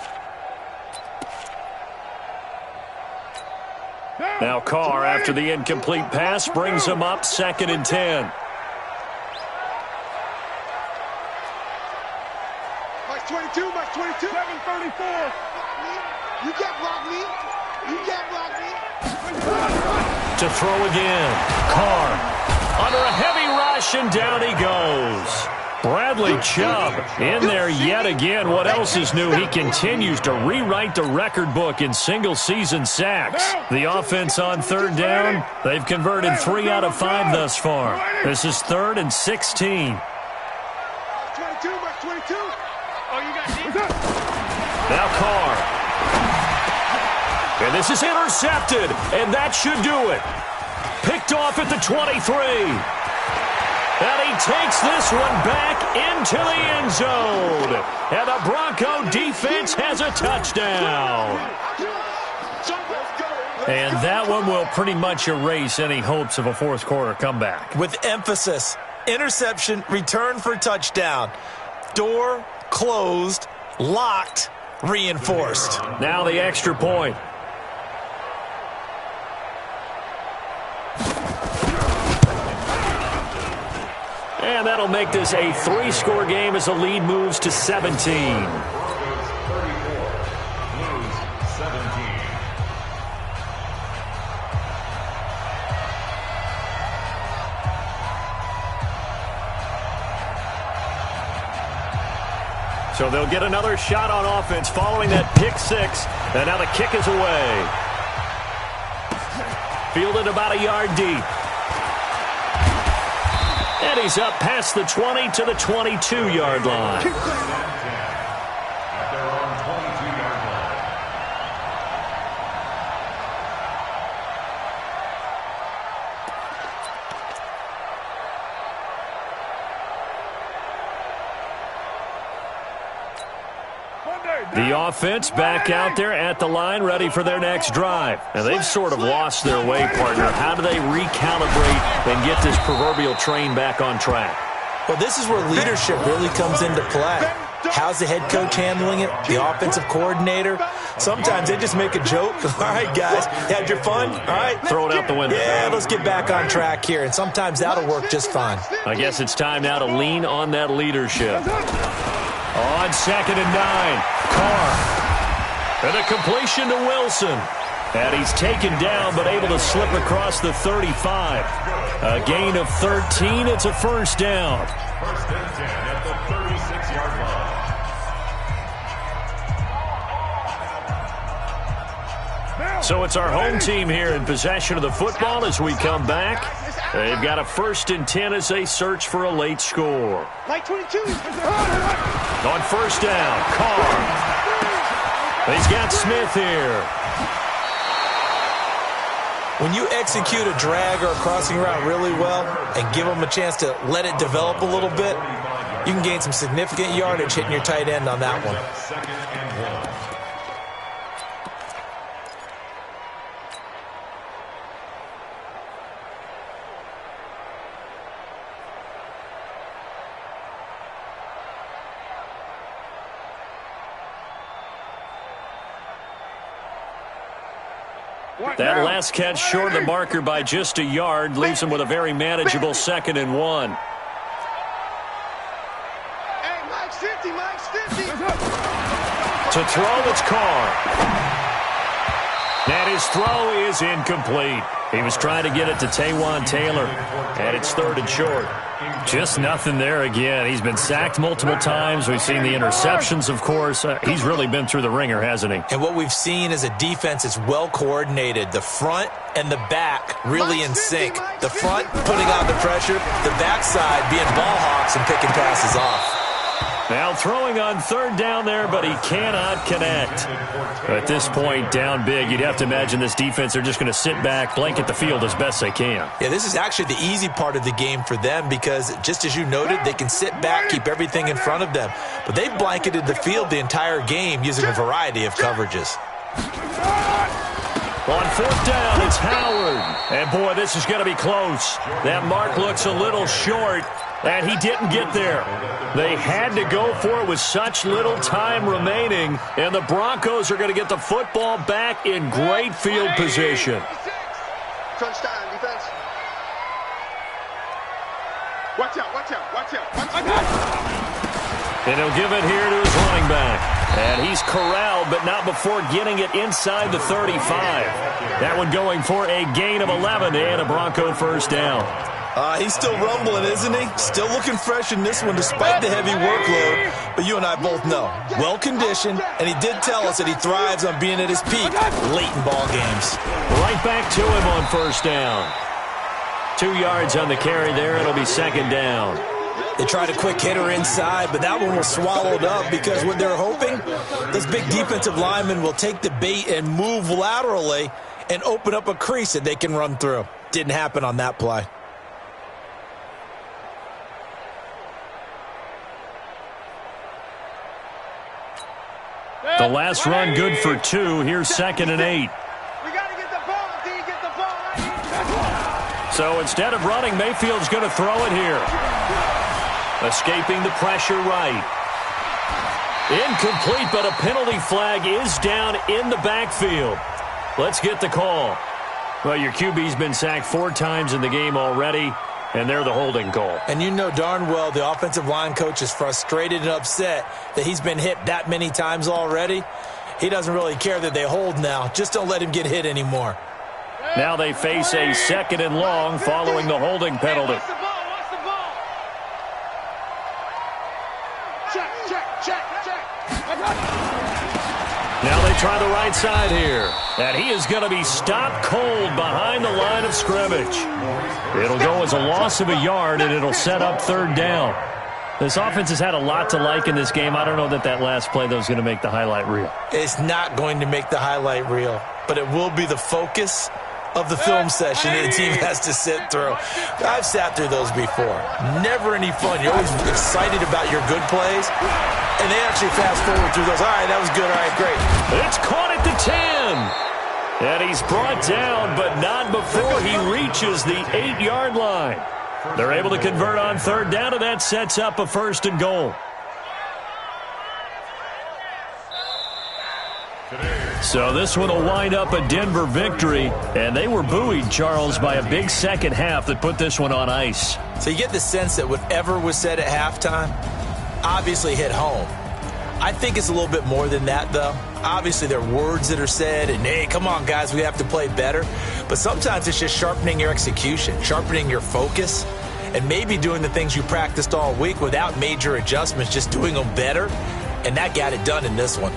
A: Now Carr, after the incomplete pass, brings him up 2nd and 10.
C: Mike 22.
B: 734.
C: You can't block me.
A: To throw again. Carr under a heavy rush. possession. Down he goes. Bradley Chubb in there yet again. What else is new? He continues to rewrite the record book in single-season sacks. The offense on third down, they've converted 3 out of 5 thus far. This is 3rd and 16.
B: 22, Mark 22. Oh, you got
A: Now Carr. And this is intercepted, and that should do it. Picked off at the 23. And he takes this one back into the end zone. And the Bronco defense has a touchdown. And that one will pretty much erase any hopes of a fourth quarter comeback.
D: With emphasis, interception, return for touchdown. Door closed, locked, reinforced.
A: Now the extra point. And that'll make this a 3-score game as the lead moves to 17.
E: Broncos 34, Blues 17.
A: So they'll get another shot on offense following that pick 6. And now the kick is away. Fielded about a yard deep. And he's up past the 20 to the 22-yard line.
E: At their own 22-yard line.
A: The offense back out there at the line, ready for their next drive. And they've sort of lost their way, partner. How do they recalibrate and get this proverbial train back on track?
D: Well, this is where leadership really comes into play. How's the head coach handling it? The offensive coordinator? Sometimes they just make a joke. All right, guys, you had your fun? All right.
A: Throw it out the window.
D: Yeah, let's get back on track here. And sometimes that'll work just fine.
A: I guess it's time now to lean on that leadership. On 2nd and 9, Carr. And a completion to Wilson. And he's taken down but able to slip across the 35. A gain of 13. It's a first down.
E: 1st and 10 at the 36-yard line.
A: So it's our home team here in possession of the football as we come back. They've got a 1st and 10 as they search for a late score.
B: Like 22.
A: On first down, Carr. He's got Smith here.
D: When you execute a drag or a crossing route really well and give them a chance to let it develop a little bit, you can gain some significant yardage hitting your tight end on that one.
E: 2nd and 1.
A: That last catch short of the marker by just a yard leaves him with a very manageable 2nd and 1.
B: Hey, Mike's 50, Mike's 50.
A: To throw, it's Carr. And his throw is incomplete. He was trying to get it to Taywan Taylor, and it's 3rd and short. Just nothing there again. He's been sacked multiple times. We've seen the interceptions, of course. He's really been through the ringer, hasn't he?
D: And what we've seen is a defense that's well coordinated. The front and the back really in sync. The front putting on the pressure, the backside being ball hawks and picking passes off.
A: Now throwing on 3rd down there, but he cannot connect. At this point, down big, you'd have to imagine this defense, they're just going to sit back, blanket the field as best they can.
D: Yeah, this is actually the easy part of the game for them because, just as you noted, they can sit back, keep everything in front of them. But they've blanketed the field the entire game using a variety of coverages.
A: On 4th down, it's Howard. And, boy, this is going to be close. That mark looks a little short, and he didn't get there. They had to go for it with such little time remaining, and the Broncos are going to get the football back in great field position.
C: Touchdown, defense. Watch out, watch out, watch out, watch out.
A: And he'll give it here to his running back. And he's corralled, but not before getting it inside the 35. That one going for a gain of 11 and a Bronco first down.
D: He's still rumbling, isn't he? Still looking fresh in this one despite the heavy workload. But you and I both know, well-conditioned, and he did tell us that he thrives on being at his peak late in ball games.
A: Right back to him on first down. 2 yards on the carry there. It'll be second down.
D: They tried a quick hitter inside, but that one was swallowed up because what they're hoping, this big defensive lineman will take the bait and move laterally and open up a crease that they can run through. Didn't happen on that play.
A: The last run good for 2. Here's 2nd and 8.
B: We got to get the ball. Do you get the ball?
A: So instead of running, Mayfield's going to throw it here. Escaping the pressure right. Incomplete, but a penalty flag is down in the backfield. Let's get the call. Well, your QB's been sacked 4 times in the game already, and they're the holding call.
D: And you know darn well the offensive line coach is frustrated and upset that he's been hit that many times already. He doesn't really care that they hold now. Just don't let him get hit anymore.
A: Now they face a 2nd and long following the holding penalty.
B: Watch the ball. Watch the ball. Check.
A: Now they try the right side here. And he is going to be stopped cold behind the line of scrimmage. It'll go as a loss of a yard, and it'll set up 3rd down. This offense has had a lot to like in this game. I don't know that last play, though, is going to make the highlight reel.
D: It's not going to make the highlight reel, but it will be the focus of the film session that the team has to sit through. I've sat through those before. Never any fun. You're always excited about your good plays, and they actually fast forward through those. All right, that was good. All right, great.
A: It's caught at the 10. And he's brought down, but not before he reaches the 8-yard line. They're able to convert on 3rd down, and that sets up a 1st and goal. So this one will wind up a Denver victory, and they were buoyed, Charles, by a big second half that put this one on ice.
D: So you get the sense that whatever was said at halftime obviously hit home. I think it's a little bit more than that, though. Obviously, there are words that are said, and, hey, come on, guys, we have to play better. But sometimes it's just sharpening your execution, sharpening your focus, and maybe doing the things you practiced all week without major adjustments, just doing them better. And that got it done in this one.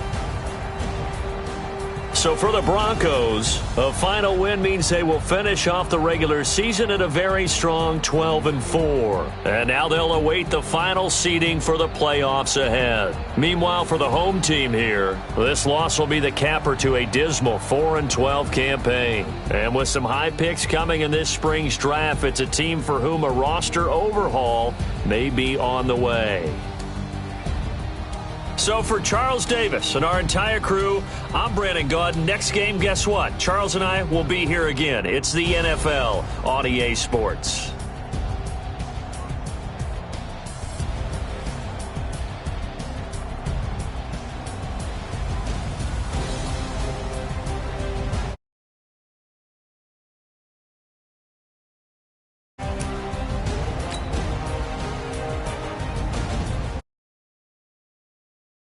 A: So for the Broncos, a final win means they will finish off the regular season at a very strong 12-4. And now they'll await the final seeding for the playoffs ahead. Meanwhile, for the home team here, this loss will be the capper to a dismal 4-12 campaign. And with some high picks coming in this spring's draft, it's a team for whom a roster overhaul may be on the way. So for Charles Davis and our entire crew, I'm Brandon Gaudin. Next game, guess what? Charles and I will be here again. It's the NFL on EA Sports.